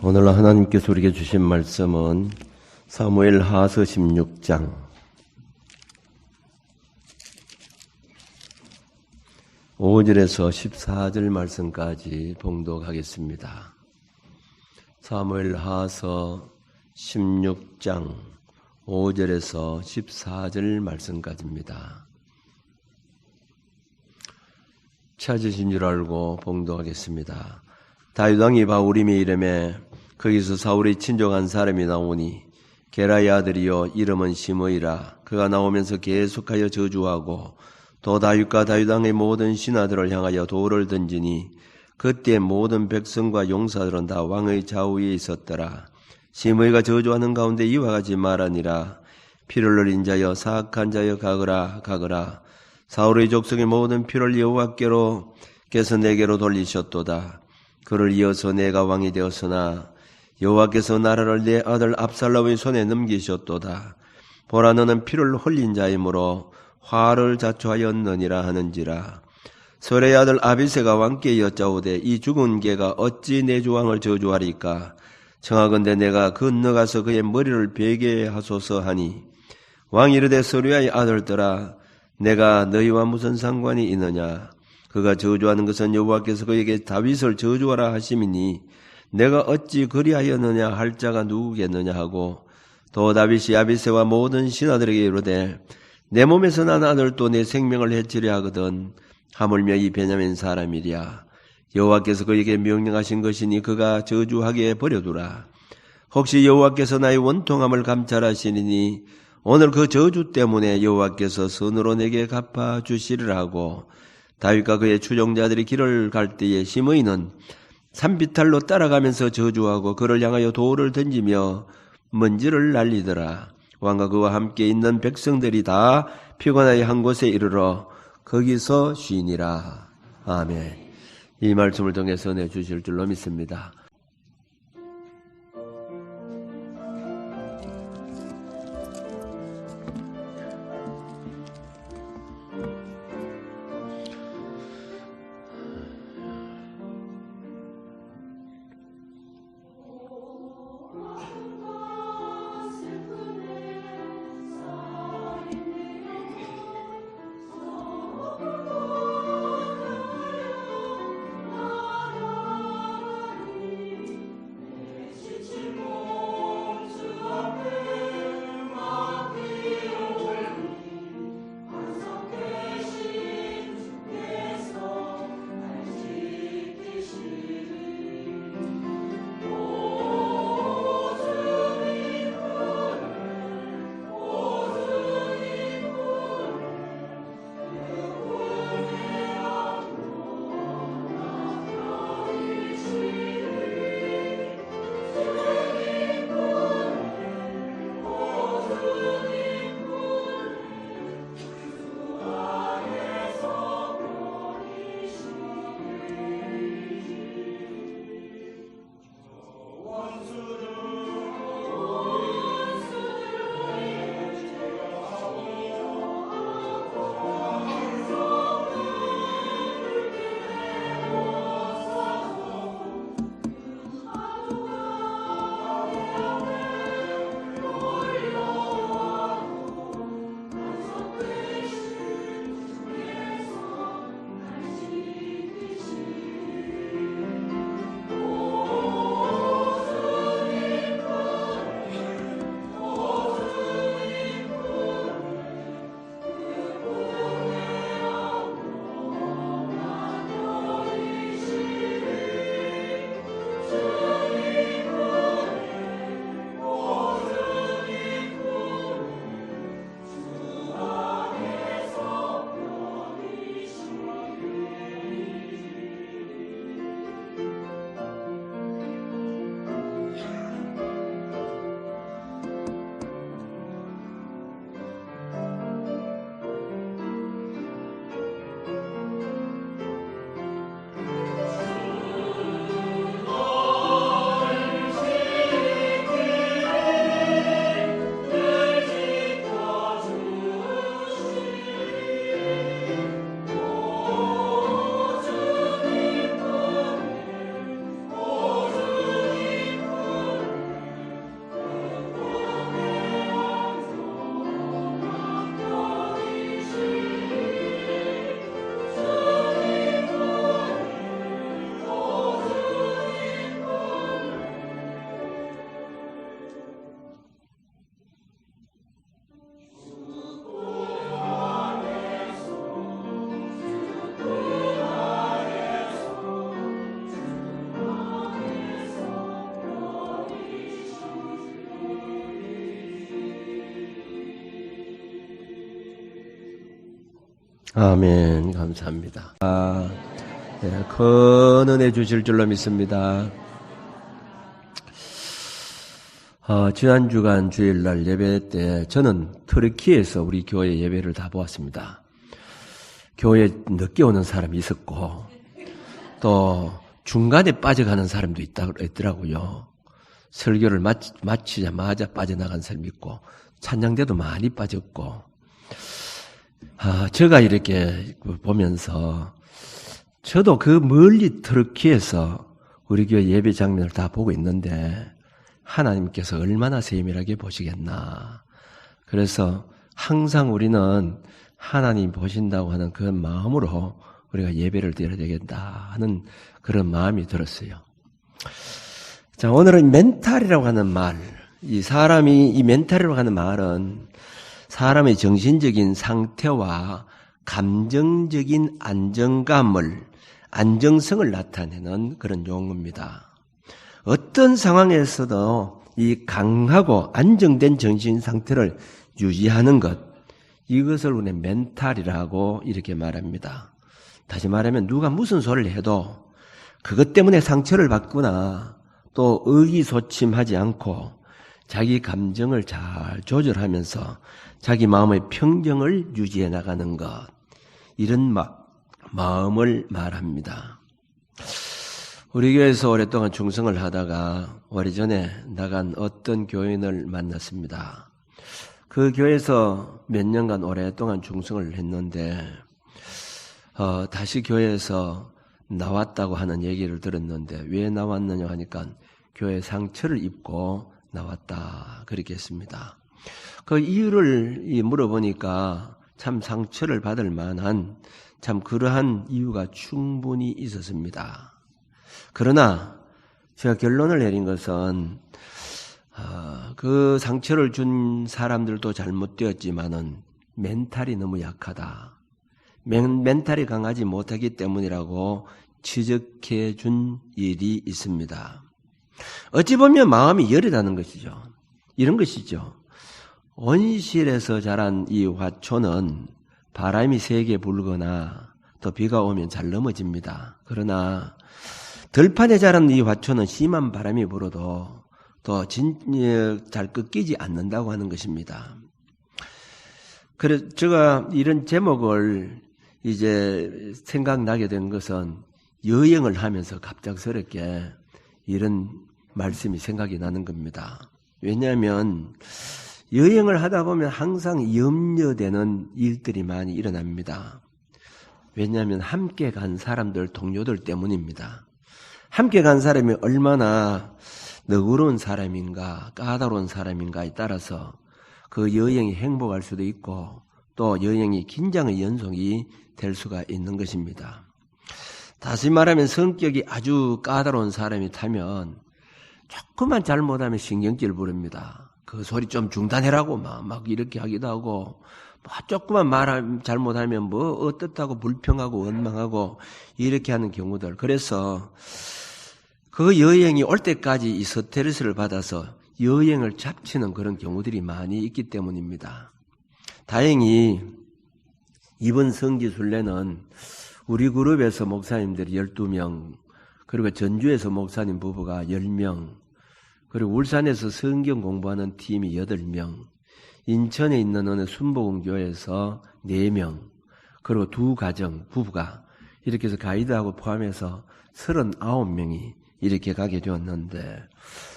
오늘 하나님께서 우리에게 주신 말씀은 사무엘 하서 16장 5절에서 14절 말씀까지 봉독하겠습니다. 사무엘 하서 16장 5절에서 14절 말씀까지입니다. 찾으신 줄 알고 봉독하겠습니다. 다윗 왕이 바울임의 이름에 거기서 사울의 친족한 사람이 나오니 게라의 아들이요 이름은 시므이라. 그가 나오면서 계속하여 저주하고 또 다윗과 다윗 왕의 모든 신하들을 향하여 돌을 던지니 그때 모든 백성과 용사들은 다 왕의 좌우에 있었더라. 시므이가 저주하는 가운데 이와 같이 말하니라. 피를 흘린 자여 사악한 자여 가거라. 사울의 족속의 모든 피를 여호와께서 내게로 돌리셨도다. 그를 이어서 내가 왕이 되었으나 여호와께서 나라를 내 아들 압살롬의 손에 넘기셨도다. 보라, 너는 피를 흘린 자이므로 화를 자초하였느니라 하는지라. 설의 아들 아비새가 왕께 여짜오되 이 죽은 개가 어찌 내 주 왕을 저주하리까? 청하건대 내가 건너가서 그의 머리를 베게 하소서 하니 왕이 이르되 서류아의 아들들아, 내가 너희와 무슨 상관이 있느냐? 그가 저주하는 것은 여호와께서 그에게 다윗을 저주하라 하심이니 내가 어찌 그리하였느냐 할 자가 누구겠느냐 하고, 또 다윗이 아비새와 모든 신하들에게 이르되 내 몸에서 난 아들도 내 생명을 해치려 하거든 하물며 이 베냐민 사람이랴. 여호와께서 그에게 명령하신 것이니 그가 저주하게 버려두라. 혹시 여호와께서 나의 원통함을 감찰하시니 오늘 그 저주 때문에 여호와께서 선으로 내게 갚아주시리라 하고, 다윗과 그의 추종자들이 길을 갈 때에 시므이는 산비탈로 따라가면서 저주하고 그를 향하여 돌을 던지며 먼지를 날리더라. 왕과 그와 함께 있는 백성들이 다 피곤하여 한 곳에 이르러 거기서 쉬니라. 아멘. 이 말씀을 통해서 내주실 줄로 믿습니다. 아멘. 감사합니다. 큰 은혜 주실 줄로 믿습니다. 지난 주간 주일날 예배 때 저는 터키에서 우리 교회 예배를 다 보았습니다. 교회에 늦게 오는 사람이 있었고 또 중간에 빠져가는 사람도 있더라고요. 설교를 마치자마자 빠져나간 사람이 있고 찬양대도 많이 빠졌고 제가 이렇게 보면서 저도 그 멀리 터키에서 우리 교회 예배 장면을 다 보고 있는데 하나님께서 얼마나 세밀하게 보시겠나. 그래서 항상 우리는 하나님 보신다고 하는 그 마음으로 우리가 예배를 드려야 되겠다 하는 그런 마음이 들었어요. 자, 오늘은 멘탈이라고 하는 말, 이 멘탈이라고 하는 말은 사람의 정신적인 상태와 감정적인 안정성을 나타내는 그런 용어입니다. 어떤 상황에서도 이 강하고 안정된 정신 상태를 유지하는 것, 이것을 우리는 멘탈이라고 이렇게 말합니다. 다시 말하면 누가 무슨 소리를 해도 그것 때문에 상처를 받거나 또 의기소침하지 않고 자기 감정을 잘 조절하면서 자기 마음의 평정을 유지해 나가는 것, 이런 마음을 말합니다. 우리 교회에서 오랫동안 중성을 하다가 오래전에 나간 어떤 교인을 만났습니다. 그 교회에서 몇 년간 오랫동안 중성을 했는데 다시 교회에서 나왔다고 하는 얘기를 들었는데 왜 나왔느냐 하니까 교회 상처를 입고 나왔다 그렇게 했습니다. 그 이유를 물어보니까 참 상처를 받을 만한 참 그러한 이유가 충분히 있었습니다. 그러나 제가 결론을 내린 것은 그 상처를 준 사람들도 잘못되었지만은 멘탈이 너무 약하다. 멘탈이 강하지 못하기 때문이라고 지적해 준 일이 있습니다. 어찌 보면 마음이 여리다는 것이죠. 이런 것이죠. 온실에서 자란 이 화초는 바람이 세게 불거나 또 비가 오면 잘 넘어집니다. 그러나 들판에 자란 이 화초는 심한 바람이 불어도 또 잘 꺾이지 않는다고 하는 것입니다. 그래서 제가 이런 제목을 이제 생각나게 된 것은 여행을 하면서 갑작스럽게 이런 말씀이 생각이 나는 겁니다. 왜냐하면 여행을 하다 보면 항상 염려되는 일들이 많이 일어납니다. 왜냐하면 함께 간 사람들, 동료들 때문입니다. 함께 간 사람이 얼마나 너그러운 사람인가, 까다로운 사람인가에 따라서 그 여행이 행복할 수도 있고 또 여행이 긴장의 연속이 될 수가 있는 것입니다. 다시 말하면 성격이 아주 까다로운 사람이 타면 조금만 잘못하면 신경질 부립니다. 그 소리 좀 중단해라고 막 이렇게 하기도 하고 조금만 말 잘못하면 뭐 어떻다고 불평하고 원망하고 이렇게 하는 경우들. 그래서 그 여행이 올 때까지 이 스트레스를 받아서 여행을 잡치는 그런 경우들이 많이 있기 때문입니다. 다행히 이번 성지순례는 우리 그룹에서 목사님들이 12명, 그리고 전주에서 목사님 부부가 10명, 그리고 울산에서 성경 공부하는 팀이 8명, 인천에 있는 어느 순복음교회에서 4명, 그리고 2가정, 부부가 이렇게 해서 가이드하고 포함해서 39명이 이렇게 가게 되었는데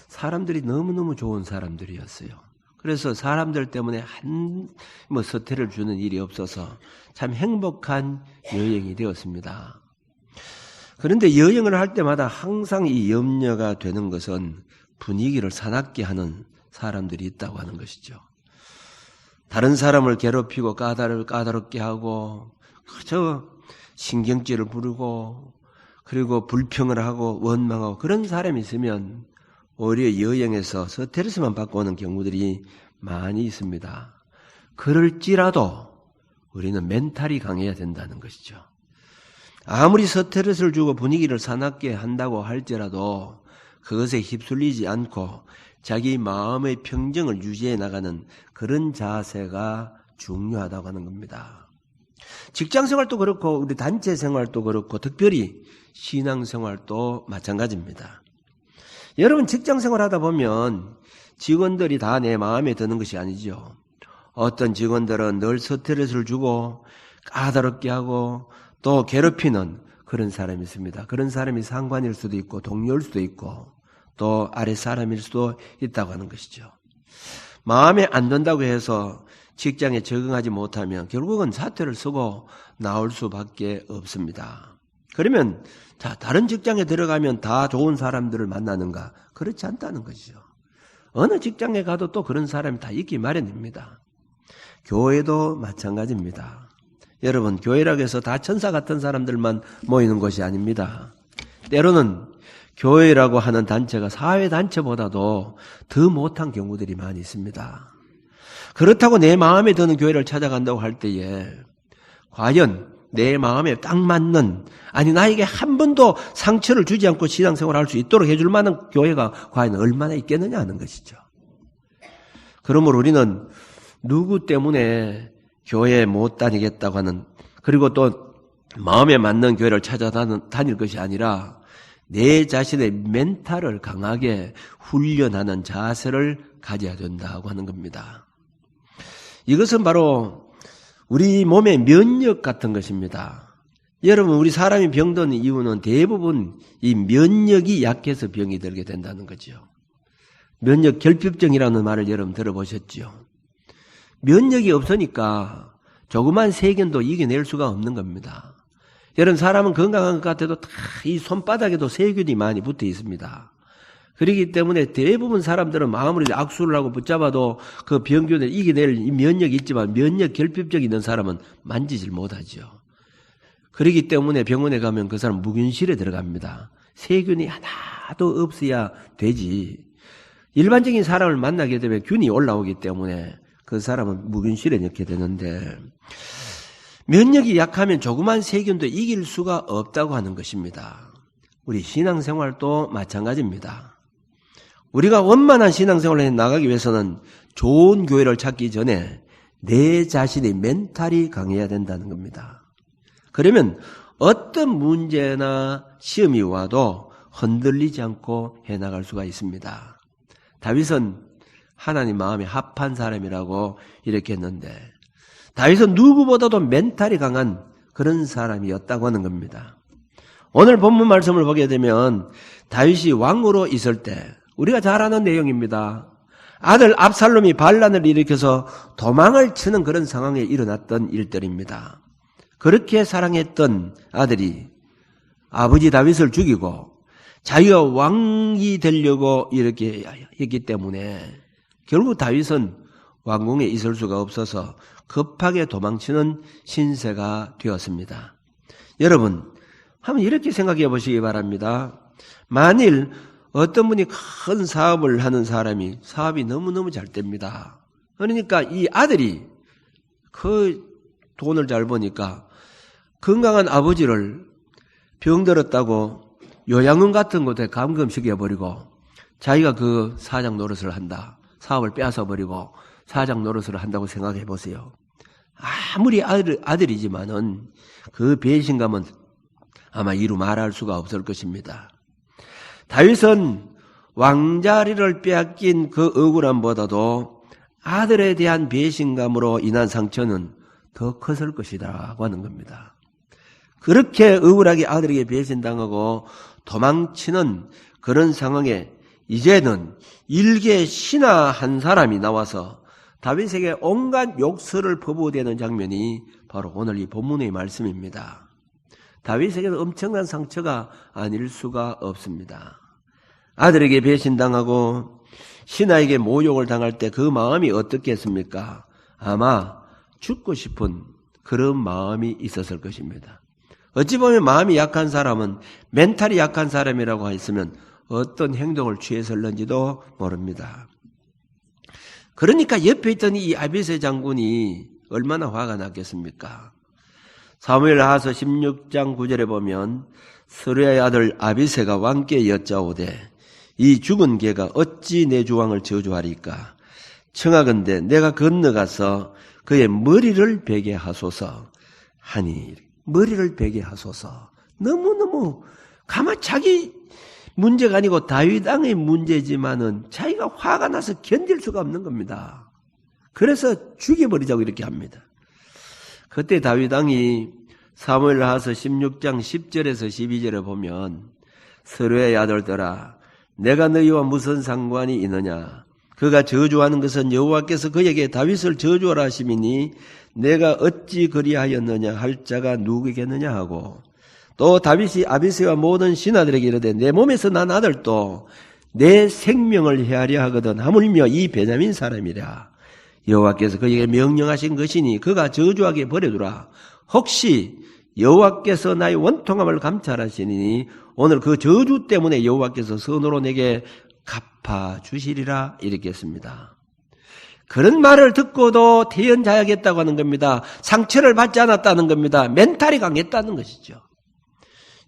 사람들이 너무너무 좋은 사람들이었어요. 그래서 사람들 때문에 서태를 주는 일이 없어서 참 행복한 여행이 되었습니다. 그런데 여행을 할 때마다 항상 이 염려가 되는 것은 분위기를 사납게 하는 사람들이 있다고 하는 것이죠. 다른 사람을 괴롭히고 까다롭게 하고 그저 신경질을 부르고 그리고 불평을 하고 원망하고 그런 사람이 있으면 오히려 여행에서 스트레스만 받고 오는 경우들이 많이 있습니다. 그럴지라도 우리는 멘탈이 강해야 된다는 것이죠. 아무리 스트레스를 주고 분위기를 사납게 한다고 할지라도 그것에 휩쓸리지 않고 자기 마음의 평정을 유지해 나가는 그런 자세가 중요하다고 하는 겁니다. 직장 생활도 그렇고 우리 단체 생활도 그렇고 특별히 신앙 생활도 마찬가지입니다. 여러분 직장 생활하다 보면 직원들이 다 내 마음에 드는 것이 아니죠. 어떤 직원들은 늘 스트레스를 주고 까다롭게 하고 또 괴롭히는 그런 사람이 있습니다. 그런 사람이 상관일 수도 있고 동료일 수도 있고 또 아래 사람일 수도 있다고 하는 것이죠. 마음에 안 든다고 해서 직장에 적응하지 못하면 결국은 사퇴를 쓰고 나올 수밖에 없습니다. 그러면 다른 직장에 들어가면 다 좋은 사람들을 만나는가? 그렇지 않다는 것이죠. 어느 직장에 가도 또 그런 사람이 다 있기 마련입니다. 교회도 마찬가지입니다. 여러분, 교회라고 해서 다 천사 같은 사람들만 모이는 곳이 아닙니다. 때로는 교회라고 하는 단체가 사회단체보다도 더 못한 경우들이 많이 있습니다. 그렇다고 내 마음에 드는 교회를 찾아간다고 할 때에 과연 내 마음에 딱 맞는, 아니 나에게 한 번도 상처를 주지 않고 신앙생활을 할 수 있도록 해줄 만한 교회가 과연 얼마나 있겠느냐 하는 것이죠. 그러므로 우리는 누구 때문에 교회에 못 다니겠다고 하는, 그리고 또 마음에 맞는 교회를 찾아다닐 것이 아니라 내 자신의 멘탈을 강하게 훈련하는 자세를 가져야 된다고 하는 겁니다. 이것은 바로 우리 몸의 면역 같은 것입니다. 여러분, 우리 사람이 병드는 이유는 대부분 이 면역이 약해서 병이 들게 된다는 거죠. 면역 결핍증이라는 말을 여러분 들어보셨죠? 면역이 없으니까 조그만 세균도 이겨낼 수가 없는 겁니다. 여러분, 사람은 건강한 것 같아도 다 이 손바닥에도 세균이 많이 붙어 있습니다. 그렇기 때문에 대부분 사람들은 마음으로 악수를 하고 붙잡아도 그 병균을 이겨낼 이 면역이 있지만 면역 결핍증이 있는 사람은 만지질 못하죠. 그렇기 때문에 병원에 가면 그 사람 무균실에 들어갑니다. 세균이 하나도 없어야 되지. 일반적인 사람을 만나게 되면 균이 올라오기 때문에 그 사람은 무균실에 넣게 되는데, 면역이 약하면 조그만 세균도 이길 수가 없다고 하는 것입니다. 우리 신앙생활도 마찬가지입니다. 우리가 원만한 신앙생활을 나가기 위해서는 좋은 교회를 찾기 전에 내 자신의 멘탈이 강해야 된다는 겁니다. 그러면 어떤 문제나 시험이 와도 흔들리지 않고 해나갈 수가 있습니다. 다윗은 하나님 마음에 합한 사람이라고 이렇게 했는데, 다윗은 누구보다도 멘탈이 강한 그런 사람이었다고 하는 겁니다. 오늘 본문 말씀을 보게 되면 다윗이 왕으로 있을 때, 우리가 잘 아는 내용입니다. 아들 압살롬이 반란을 일으켜서 도망을 치는 그런 상황에 일어났던 일들입니다. 그렇게 사랑했던 아들이 아버지 다윗을 죽이고 자기가 왕이 되려고 이렇게 했기 때문에 결국 다윗은 왕궁에 있을 수가 없어서 급하게 도망치는 신세가 되었습니다. 여러분, 한번 이렇게 생각해 보시기 바랍니다. 만일 어떤 분이 큰 사업을 하는 사람이 사업이 너무너무 잘 됩니다. 그러니까 이 아들이 그 돈을 잘 버니까 건강한 아버지를 병들었다고 요양원 같은 곳에 감금시켜버리고 자기가 그 사장 노릇을 한다. 사업을 빼앗아버리고 사장 노릇을 한다고 생각해 보세요. 아무리 아들이지만은 그 배신감은 아마 이루 말할 수가 없을 것입니다. 다윗은 왕자리를 빼앗긴 그 억울함보다도 아들에 대한 배신감으로 인한 상처는 더 컸을 것이라고 하는 겁니다. 그렇게 억울하게 아들에게 배신당하고 도망치는 그런 상황에 이제는 일개 신하 한 사람이 나와서 다윗에게 온갖 욕설을 퍼부어대는 장면이 바로 오늘 이 본문의 말씀입니다. 다윗에게는 엄청난 상처가 아닐 수가 없습니다. 아들에게 배신당하고 신하에게 모욕을 당할 때 그 마음이 어떻겠습니까? 아마 죽고 싶은 그런 마음이 있었을 것입니다. 어찌 보면 마음이 약한 사람은, 멘탈이 약한 사람이라고 했으면 어떤 행동을 취했을는지도 모릅니다. 그러니까 옆에 있던 이 아비새 장군이 얼마나 화가 났겠습니까? 사무엘하서 16장 9절에 보면 스루야의 아들 아비새가 왕께 여짜오되 이 죽은 개가 어찌 내 주왕을 저주하리까? 청하건대 내가 건너가서 그의 머리를 베게 하소서. 하니 머리를 베게 하소서. 너무너무 가만 자기 문제가 아니고 다윗 왕의 문제지만은 자기가 화가 나서 견딜 수가 없는 겁니다. 그래서 죽여버리자고 이렇게 합니다. 그때 다윗 왕이 사무엘하서 16장 10절에서 12절에 보면 서로의 아들들아 내가 너희와 무슨 상관이 있느냐 그가 저주하는 것은 여호와께서 그에게 다윗을 저주하라 하심이니 내가 어찌 그리하였느냐 할 자가 누구겠느냐 하고 또 다윗이 아비새와 모든 신하들에게 이르되 내 몸에서 난 아들도 내 생명을 헤아려 하거든 하물며 이 베냐민 사람이라 여호와께서 그에게 명령하신 것이니 그가 저주하게 버려두라. 혹시 여호와께서 나의 원통함을 감찰하시니 오늘 그 저주 때문에 여호와께서 선으로 내게 갚아주시리라 이렇게 했습니다. 그런 말을 듣고도 태연자약했다고 하는 겁니다. 상처를 받지 않았다는 겁니다. 멘탈이 강했다는 것이죠.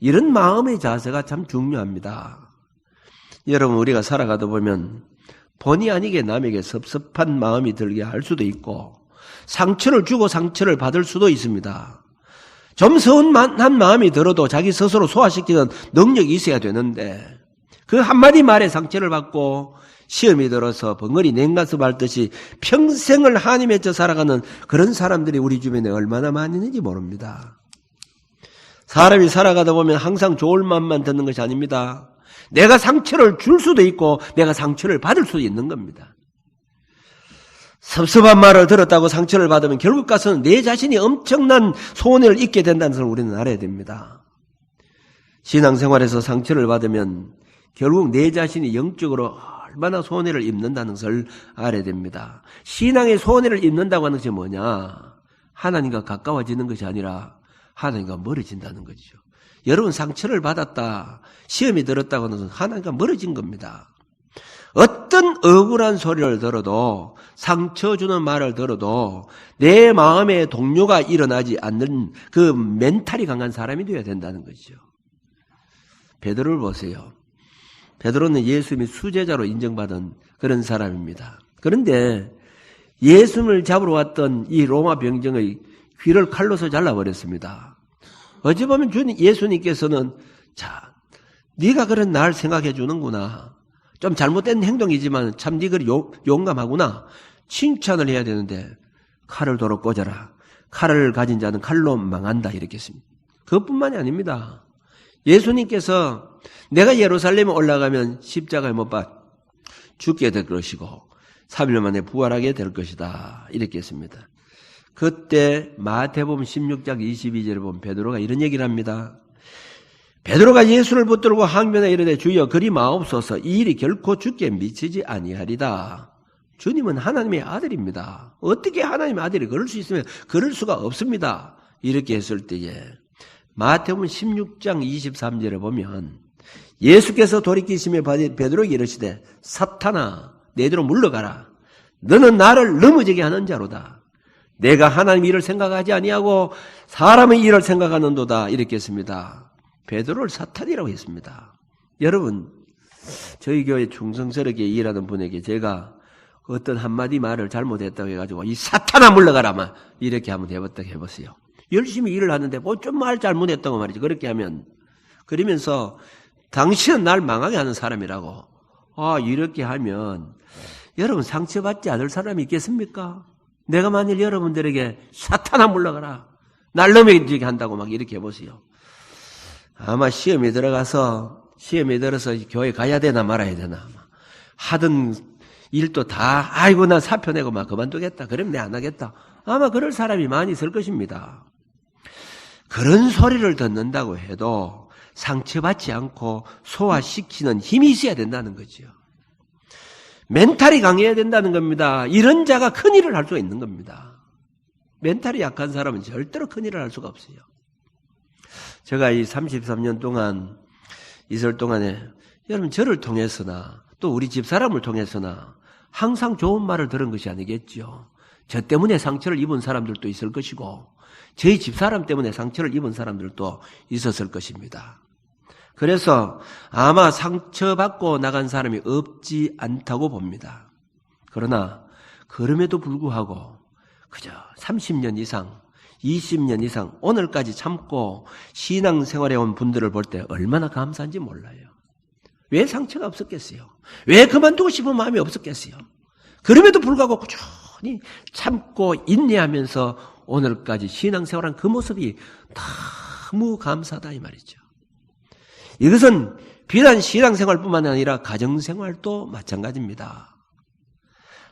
이런 마음의 자세가 참 중요합니다. 여러분 우리가 살아가다 보면 본의 아니게 남에게 섭섭한 마음이 들게 할 수도 있고 상처를 주고 상처를 받을 수도 있습니다. 좀 서운한 마음이 들어도 자기 스스로 소화시키는 능력이 있어야 되는데 그 한마디 말에 상처를 받고 시험이 들어서 벙어리 냉가스 밟듯이 평생을 한이 맺혀 살아가는 그런 사람들이 우리 주변에 얼마나 많이 있는지 모릅니다. 사람이 살아가다 보면 항상 좋을 말만 듣는 것이 아닙니다. 내가 상처를 줄 수도 있고 내가 상처를 받을 수도 있는 겁니다. 섭섭한 말을 들었다고 상처를 받으면 결국 가서는 내 자신이 엄청난 손해를 입게 된다는 것을 우리는 알아야 됩니다. 신앙생활에서 상처를 받으면 결국 내 자신이 영적으로 얼마나 손해를 입는다는 것을 알아야 됩니다. 신앙의 손해를 입는다고 하는 것이 뭐냐? 하나님과 가까워지는 것이 아니라 하나님과 멀어진다는 거죠. 여러분 상처를 받았다, 시험이 들었다고 하는 것은 하나님과 멀어진 겁니다. 어떤 억울한 소리를 들어도 상처 주는 말을 들어도 내 마음에 동요가 일어나지 않는 그 멘탈이 강한 사람이 되어야 된다는 거죠. 베드로를 보세요. 베드로는 예수님이 수제자로 인정받은 그런 사람입니다. 그런데 예수님을 잡으러 왔던 이 로마 병정의 귀를 칼로서 잘라버렸습니다. 어찌 보면 예수님께서는 자, 네가 그런 날 생각해 주는구나. 좀 잘못된 행동이지만 참 네가 용감하구나. 칭찬을 해야 되는데 칼을 도로 꽂아라. 칼을 가진 자는 칼로 망한다 이렇게 했습니다. 그것뿐만이 아닙니다. 예수님께서 내가 예루살렘에 올라가면 십자가에 못 박혀 죽게 될 것이고 3일 만에 부활하게 될 것이다 이렇게 했습니다. 그때 마태복음 16장 22절에 보면 베드로가 이런 얘기를 합니다. 베드로가 예수를 붙들고 항변하여 이르되 주여 그리 마옵소서 이 일이 결코 주께 미치지 아니하리다. 주님은 하나님의 아들입니다. 어떻게 하나님의 아들이 그럴 수 있으면 그럴 수가 없습니다. 이렇게 했을 때에 마태복음 16장 23절에 보면 예수께서 돌이키시며 베드로에게 이르시되 사탄아 내게로 물러가라. 너는 나를 넘어지게 하는 자로다. 내가 하나님의 일을 생각하지 아니하고 사람의 일을 생각하는도다 이렇게 했습니다. 베드로를 사탄이라고 했습니다. 여러분 저희 교회 충성스럽게 일하는 분에게 제가 어떤 한마디 말을 잘못했다고 해가지고 이 사탄아 물러가라 이렇게 한번 해보세요. 열심히 일을 하는데 뭐 좀 말 잘못했다고 말이지. 그렇게 하면 그러면서 당신은 날 망하게 하는 사람이라고 이렇게 하면 여러분 상처받지 않을 사람이 있겠습니까? 내가 만일 여러분들에게 사탄아 물러가라 날 넘어지게 한다고 막 이렇게 해보세요. 아마 시험에 들어서 교회 가야 되나 말아야 되나 하던 일도 다 아이고 나 사표 내고 막 그만두겠다 그러면 내 안 하겠다 아마 그럴 사람이 많이 있을 것입니다. 그런 소리를 듣는다고 해도 상처받지 않고 소화시키는 힘이 있어야 된다는 거죠. 멘탈이 강해야 된다는 겁니다. 이런 자가 큰일을 할 수가 있는 겁니다. 멘탈이 약한 사람은 절대로 큰일을 할 수가 없어요. 제가 이 33년 동안 있을 동안에 여러분 저를 통해서나 또 우리 집사람을 통해서나 항상 좋은 말을 들은 것이 아니겠죠. 저 때문에 상처를 입은 사람들도 있을 것이고 저희 집사람 때문에 상처를 입은 사람들도 있었을 것입니다. 그래서 아마 상처받고 나간 사람이 없지 않다고 봅니다. 그러나 그럼에도 불구하고 그저 30년 이상 20년 이상 오늘까지 참고 신앙생활해 온 분들을 볼 때 얼마나 감사한지 몰라요. 왜 상처가 없었겠어요? 왜 그만두고 싶은 마음이 없었겠어요? 그럼에도 불구하고 꾸준히 참고 인내하면서 오늘까지 신앙생활한 그 모습이 너무 감사하다 이 말이죠. 이것은 비단 신앙생활뿐만 아니라 가정생활도 마찬가지입니다.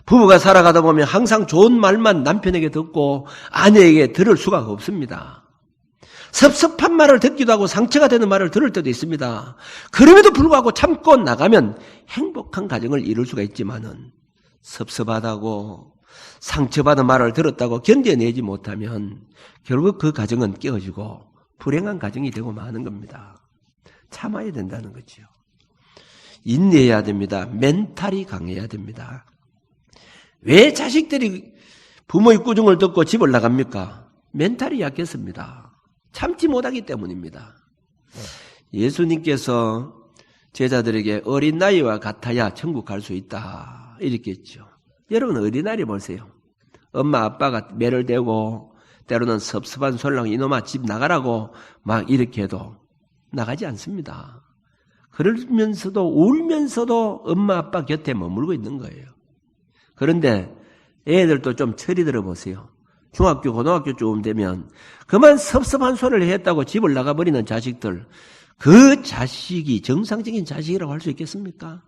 부부가 살아가다 보면 항상 좋은 말만 남편에게 듣고 아내에게 들을 수가 없습니다. 섭섭한 말을 듣기도 하고 상처가 되는 말을 들을 때도 있습니다. 그럼에도 불구하고 참고 나가면 행복한 가정을 이룰 수가 있지만은 섭섭하다고 상처받은 말을 들었다고 견뎌내지 못하면 결국 그 가정은 깨어지고 불행한 가정이 되고 마는 겁니다. 참아야 된다는 거죠. 인내해야 됩니다. 멘탈이 강해야 됩니다. 왜 자식들이 부모의 꾸중을 듣고 집을 나갑니까? 멘탈이 약했습니다. 참지 못하기 때문입니다. 예수님께서 제자들에게 어린 나이와 같아야 천국 갈 수 있다 이렇게 했죠. 여러분 어린아이 보세요. 엄마 아빠가 매를 대고 때로는 섭섭한 소리를 하고 이놈아 집 나가라고 막 이렇게 해도 나가지 않습니다. 그러면서도 울면서도 엄마 아빠 곁에 머물고 있는 거예요. 그런데 애들도 좀 철이 들어보세요. 중학교 고등학교쯤 되면 그만 섭섭한 소리를 했다고 집을 나가버리는 자식들, 그 자식이 정상적인 자식이라고 할 수 있겠습니까?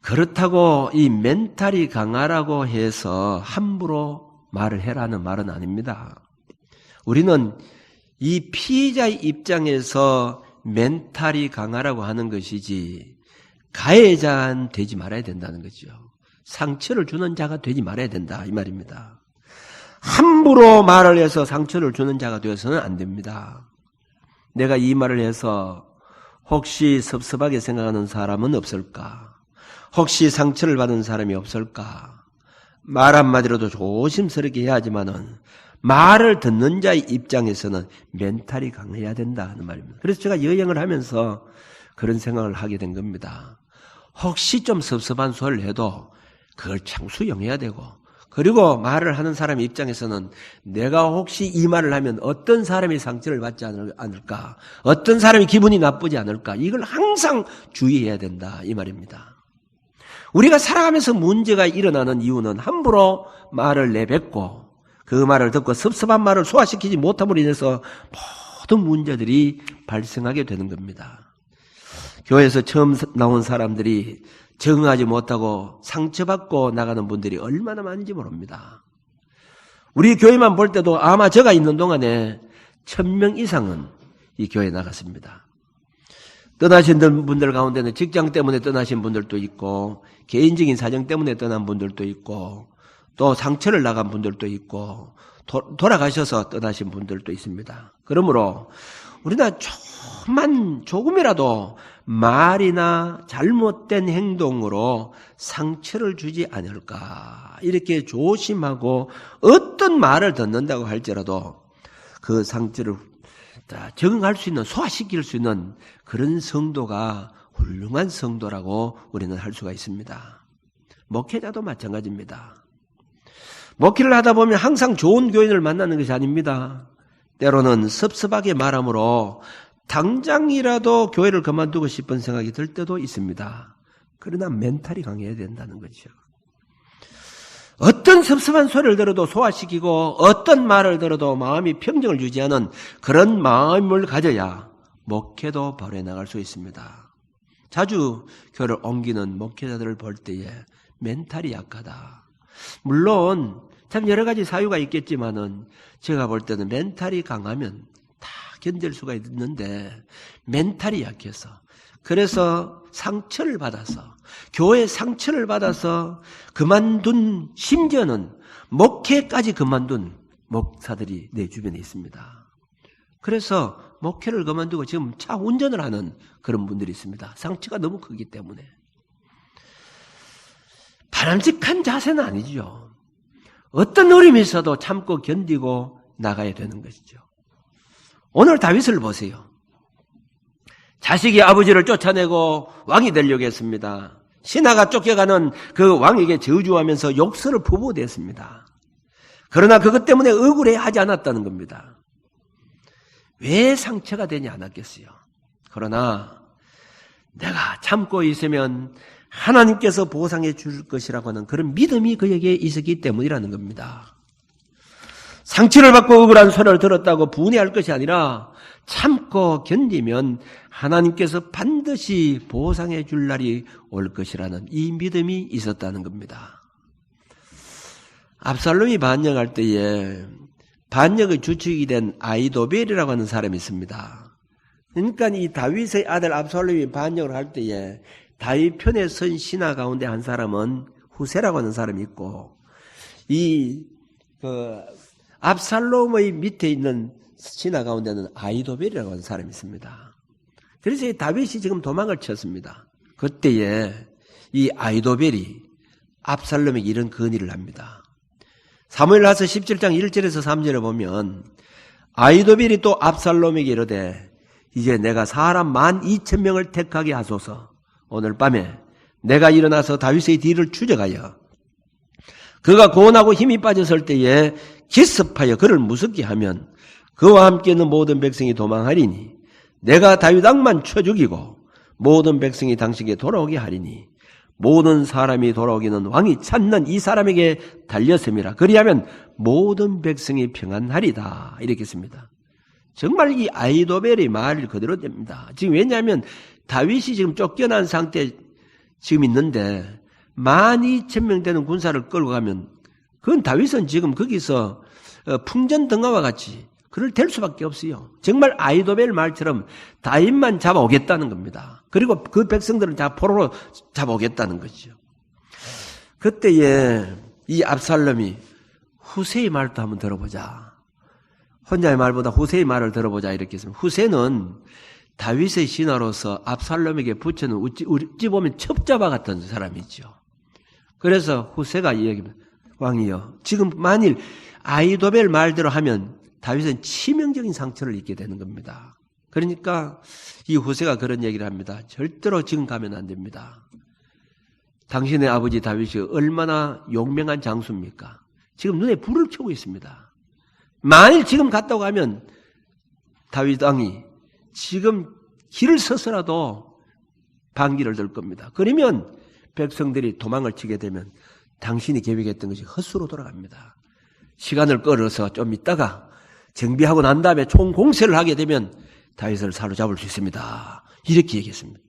그렇다고 이 멘탈이 강하라고 해서 함부로 말을 해라는 말은 아닙니다. 우리는 이 피해자의 입장에서 멘탈이 강하라고 하는 것이지 가해자는 되지 말아야 된다는 거죠. 상처를 주는 자가 되지 말아야 된다 이 말입니다. 함부로 말을 해서 상처를 주는 자가 되어서는 안 됩니다. 내가 이 말을 해서 혹시 섭섭하게 생각하는 사람은 없을까? 혹시 상처를 받은 사람이 없을까? 말 한마디로도 조심스럽게 해야 하지만은 말을 듣는 자의 입장에서는 멘탈이 강해야 된다는 말입니다. 그래서 제가 여행을 하면서 그런 생각을 하게 된 겁니다. 혹시 좀 섭섭한 소리를 해도 그걸 창수용해야 되고, 그리고 말을 하는 사람 입장에서는 내가 혹시 이 말을 하면 어떤 사람이 상처를 받지 않을까, 어떤 사람이 기분이 나쁘지 않을까, 이걸 항상 주의해야 된다 이 말입니다. 우리가 살아가면서 문제가 일어나는 이유는 함부로 말을 내뱉고 그 말을 듣고 섭섭한 말을 소화시키지 못함으로 인해서 모든 문제들이 발생하게 되는 겁니다. 교회에서 처음 나온 사람들이 적응하지 못하고 상처받고 나가는 분들이 얼마나 많은지 모릅니다. 우리 교회만 볼 때도 아마 제가 있는 동안에 1000명 이상은 이 교회에 나갔습니다. 떠나신 분들 가운데는 직장 때문에 떠나신 분들도 있고, 개인적인 사정 때문에 떠난 분들도 있고, 또 상처를 나간 분들도 있고, 돌아가셔서 떠나신 분들도 있습니다. 그러므로 우리가 조금이라도 말이나 잘못된 행동으로 상처를 주지 않을까, 이렇게 조심하고 어떤 말을 듣는다고 할지라도 그 상처를 적응할 수 있는, 소화시킬 수 있는 그런 성도가 훌륭한 성도라고 우리는 할 수가 있습니다. 목회자도 마찬가지입니다. 목회를 하다 보면 항상 좋은 교인을 만나는 것이 아닙니다. 때로는 섭섭하게 말함으로 당장이라도 교회를 그만두고 싶은 생각이 들 때도 있습니다. 그러나 멘탈이 강해야 된다는 거죠. 어떤 섭섭한 소리를 들어도 소화시키고 어떤 말을 들어도 마음이 평정을 유지하는 그런 마음을 가져야 목회도 바로 나갈 수 있습니다. 자주 교회를 옮기는 목회자들을 볼 때에 멘탈이 약하다. 물론 참 여러 가지 사유가 있겠지만은 제가 볼 때는 멘탈이 강하면 다 견딜 수가 있는데 멘탈이 약해서, 그래서 상처를 받아서, 교회 상처를 받아서 그만둔, 심지어는 목회까지 그만둔 목사들이 내 주변에 있습니다. 그래서 목회를 그만두고 지금 차 운전을 하는 그런 분들이 있습니다. 상처가 너무 크기 때문에. 바람직한 자세는 아니죠. 어떤 어려움이 있어도 참고 견디고 나가야 되는 것이죠. 오늘 다윗을 보세요. 자식이 아버지를 쫓아내고 왕이 되려고 했습니다. 신하가 쫓겨가는 그 왕에게 저주하면서 욕설을 부부댔습니다. 그러나 그것 때문에 억울해하지 않았다는 겁니다. 왜 상처가 되지 않았겠어요? 그러나 내가 참고 있으면 하나님께서 보상해 줄 것이라고 하는 그런 믿음이 그에게 있었기 때문이라는 겁니다. 상처를 받고 억울한 소리를 들었다고 분해할 것이 아니라 참고 견디면 하나님께서 반드시 보상해 줄 날이 올 것이라는 이 믿음이 있었다는 겁니다. 압살롬이 반역할 때에 반역의 주축이 된 아히도벨이라고 하는 사람이 있습니다. 그러니까 이 다윗의 아들 압살롬이 반역을 할 때에 다윗 편에 선 신하 가운데 한 사람은 후세라고 하는 사람이 있고 압살롬의 밑에 있는 신하 가운데는 아히도벨이라고 하는 사람이 있습니다. 그래서 다윗이 지금 도망을 쳤습니다. 그때에 이 아히도벨이 압살롬에게 이런 건의를 합니다. 사무엘하서 17장 1절에서 3절에 보면 아히도벨이 또 압살롬에게 이르되 이제 내가 사람 12,000명을 택하게 하소서. 오늘 밤에 내가 일어나서 다윗의 뒤를 추적하여 그가 고온하고 힘이 빠졌을 때에 기습하여 그를 무섭게 하면 그와 함께 있는 모든 백성이 도망하리니 내가 다윗 왕만 쳐 죽이고 모든 백성이 당신에게 돌아오게 하리니 모든 사람이 돌아오기는 왕이 찾는 이 사람에게 달렸음이라. 그리하면 모든 백성이 평안하리다. 이렇게 했습니다. 정말 이 아히도벨의 말을 그대로 됩니다. 지금 왜냐하면 다윗이 지금 쫓겨난 상태에 지금 있는데 12,000명 되는 군사를 끌고 가면 그건 다윗은 지금 거기서 풍전등화와 같이 그를 될 수밖에 없어요. 정말 아히도벨 말처럼 다윗만 잡아오겠다는 겁니다. 그리고 그 백성들은 다 포로로 잡아오겠다는 거죠. 그때에 이 압살롬이 후세의 말도 한번 들어보자. 혼자의 말보다 후세의 말을 들어보자 이렇게 했습니다. 후세는 다윗의 신하로서 압살롬에게 붙여는 어찌 보면 첩자바 같은 사람이죠. 그래서 후세가 이야기합니다. 왕이여, 지금 만일 아히도벨 말대로 하면 다윗은 치명적인 상처를 입게 되는 겁니다. 그러니까 이 후세가 그런 얘기를 합니다. 절대로 지금 가면 안 됩니다. 당신의 아버지 다윗이 얼마나 용맹한 장수입니까? 지금 눈에 불을 켜고 있습니다. 만일 지금 갔다고 하면 다윗 왕이 지금 길을 서서라도 반기를 들 겁니다. 그러면 백성들이 도망을 치게 되면 당신이 계획했던 것이 헛수로 돌아갑니다. 시간을 끌어서 좀 있다가 정비하고 난 다음에 총공세를 하게 되면 다윗을 사로잡을 수 있습니다. 이렇게 얘기했습니다.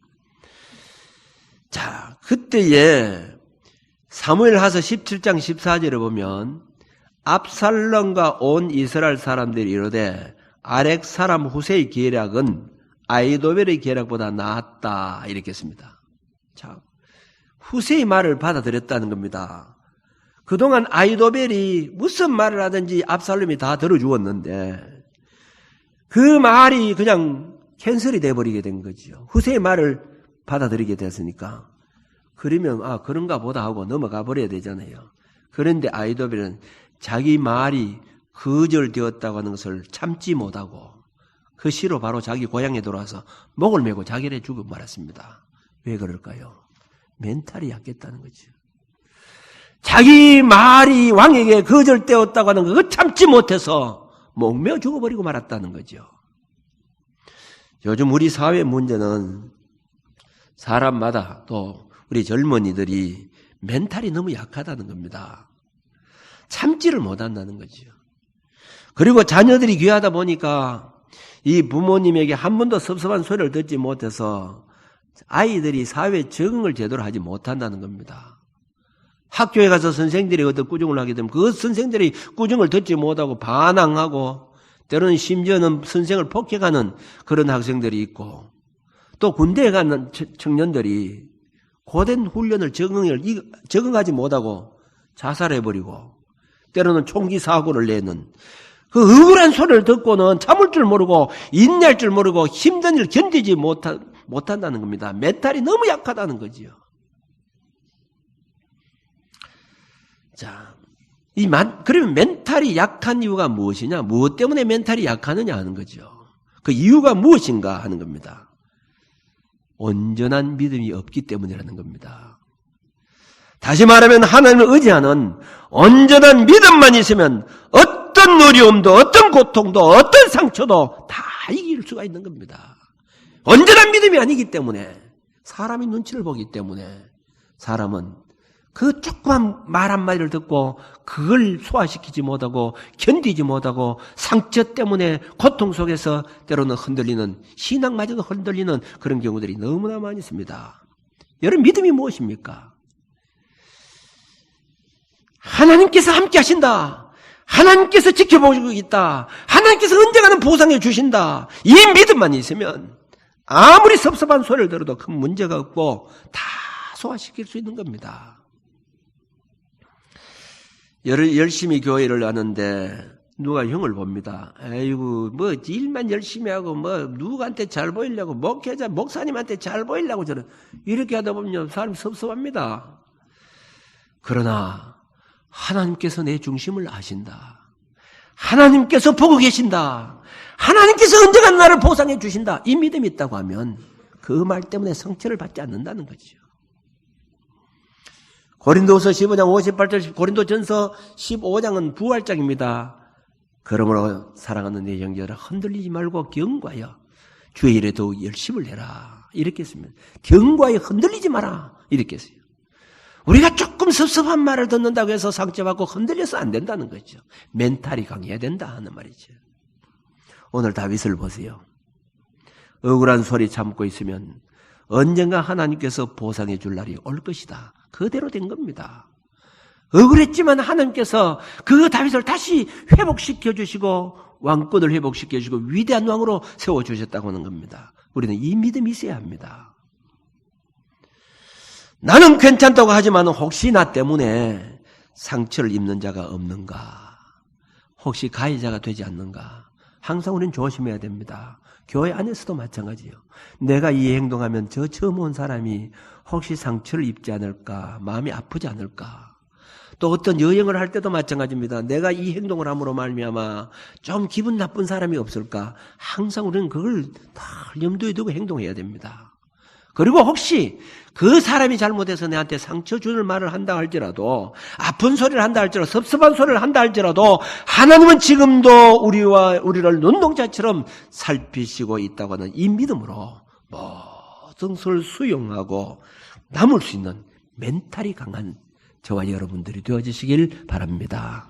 자, 그때에 사무엘하서 17장 14절에 보면 압살롬과 온 이스라엘 사람들이 이르되 아렉 사람 후세의 계략은 아히도벨의 계략보다 나았다 이렇게 했습니다. 자, 후세의 말을 받아들였다는 겁니다. 그동안 아히도벨이 무슨 말을 하든지 압살롬이 다 들어주었는데 그 말이 그냥 캔슬이 돼버리게 된 거죠. 후세의 말을 받아들이게 됐으니까. 그러면 그런가 보다 하고 넘어가 버려야 되잖아요. 그런데 아히도벨은 자기 말이 거절되었다고 하는 것을 참지 못하고 그 시로 바로 자기 고향에 돌아와서 목을 메고 자기를 죽어 말았습니다. 왜 그럴까요? 멘탈이 약했다는 거죠. 자기 말이 왕에게 거절되었다고 하는 거 참지 못해서 목매어 죽어버리고 말았다는 거죠. 요즘 우리 사회 문제는 사람마다 또 우리 젊은이들이 멘탈이 너무 약하다는 겁니다. 참지를 못한다는 거죠. 그리고 자녀들이 귀하다 보니까 이 부모님에게 한 번도 섭섭한 소리를 듣지 못해서 아이들이 사회에 적응을 제대로 하지 못한다는 겁니다. 학교에 가서 선생들이 어떤 꾸중을 하게 되면 그 선생들이 꾸중을 듣지 못하고 반항하고 때로는 심지어는 선생을 폭행하는 그런 학생들이 있고 또 군대에 가는 청년들이 고된 훈련을 적응하지 못하고 자살해버리고 때로는 총기 사고를 내는 그 억울한 소리를 듣고는 참을 줄 모르고 인내할 줄 모르고 힘든 일을 견디지 못한다는 겁니다. 멘탈이 너무 약하다는 거지요. 자, 그러면 멘탈이 약한 이유가 무엇이냐? 무엇 때문에 멘탈이 약하느냐 하는 거죠. 그 이유가 무엇인가 하는 겁니다. 온전한 믿음이 없기 때문이라는 겁니다. 다시 말하면 하나님을 의지하는 온전한 믿음만 있으면 어떤 어려움도 어떤 고통도 어떤 상처도 다 이길 수가 있는 겁니다. 온전한 믿음이 아니기 때문에 사람이 눈치를 보기 때문에 사람은 그 조그만 말 한마디를 듣고 그걸 소화시키지 못하고 견디지 못하고 상처 때문에 고통 속에서 때로는 흔들리는 신앙마저도 흔들리는 그런 경우들이 너무나 많이 있습니다. 여러분 믿음이 무엇입니까? 하나님께서 함께 하신다. 하나님께서 지켜보시고 있다. 하나님께서 언젠가는 보상해 주신다. 이 믿음만 있으면 아무리 섭섭한 소리를 들어도 큰 문제가 없고 다 소화시킬 수 있는 겁니다. 열심히 교회를 하는데 누가 형을 봅니다. 아이고 뭐 일만 열심히 하고 뭐 누구한테 잘 보이려고 목회자 목사님한테 잘 보이려고 저는 이렇게 하다 보면 사람이 섭섭합니다. 그러나 하나님께서 내 중심을 아신다. 하나님께서 보고 계신다. 하나님께서 언젠가 나를 보상해 주신다. 이 믿음이 있다고 하면 그 말 때문에 상처를 받지 않는다는 거죠. 고린도서 15장 58절 고린도전서 15장은 부활장입니다. 그러므로 사랑하는 내 형제들아 흔들리지 말고 경과하여 주의 일에 더욱 열심을 해라. 이렇게 했습니다. 경과하여 흔들리지 마라. 이렇게 했어요. 우리가 조금 섭섭한 말을 듣는다고 해서 상처받고 흔들려서 안 된다는 거죠. 멘탈이 강해야 된다 하는 말이죠. 오늘 다윗을 보세요. 억울한 소리 참고 있으면 언젠가 하나님께서 보상해 줄 날이 올 것이다. 그대로 된 겁니다. 억울했지만 하나님께서 그 다윗을 다시 회복시켜 주시고 왕권을 회복시켜 주시고 위대한 왕으로 세워주셨다고 하는 겁니다. 우리는 이 믿음이 있어야 합니다. 나는 괜찮다고 하지만 혹시 나 때문에 상처를 입는 자가 없는가? 혹시 가해자가 되지 않는가? 항상 우리는 조심해야 됩니다. 교회 안에서도 마찬가지예요. 내가 이 행동하면 저 처음 온 사람이 혹시 상처를 입지 않을까? 마음이 아프지 않을까? 또 어떤 여행을 할 때도 마찬가지입니다. 내가 이 행동을 함으로 말미암아 좀 기분 나쁜 사람이 없을까? 항상 우리는 그걸 다 염두에 두고 행동해야 됩니다. 그리고 혹시 그 사람이 잘못해서 내한테 상처 주는 말을 한다 할지라도 아픈 소리를 한다 할지라도 섭섭한 소리를 한다 할지라도 하나님은 지금도 우리를 눈동자처럼 살피시고 있다고 하는 이 믿음으로 모든 것을 수용하고 남을 수 있는 멘탈이 강한 저와 여러분들이 되어주시길 바랍니다.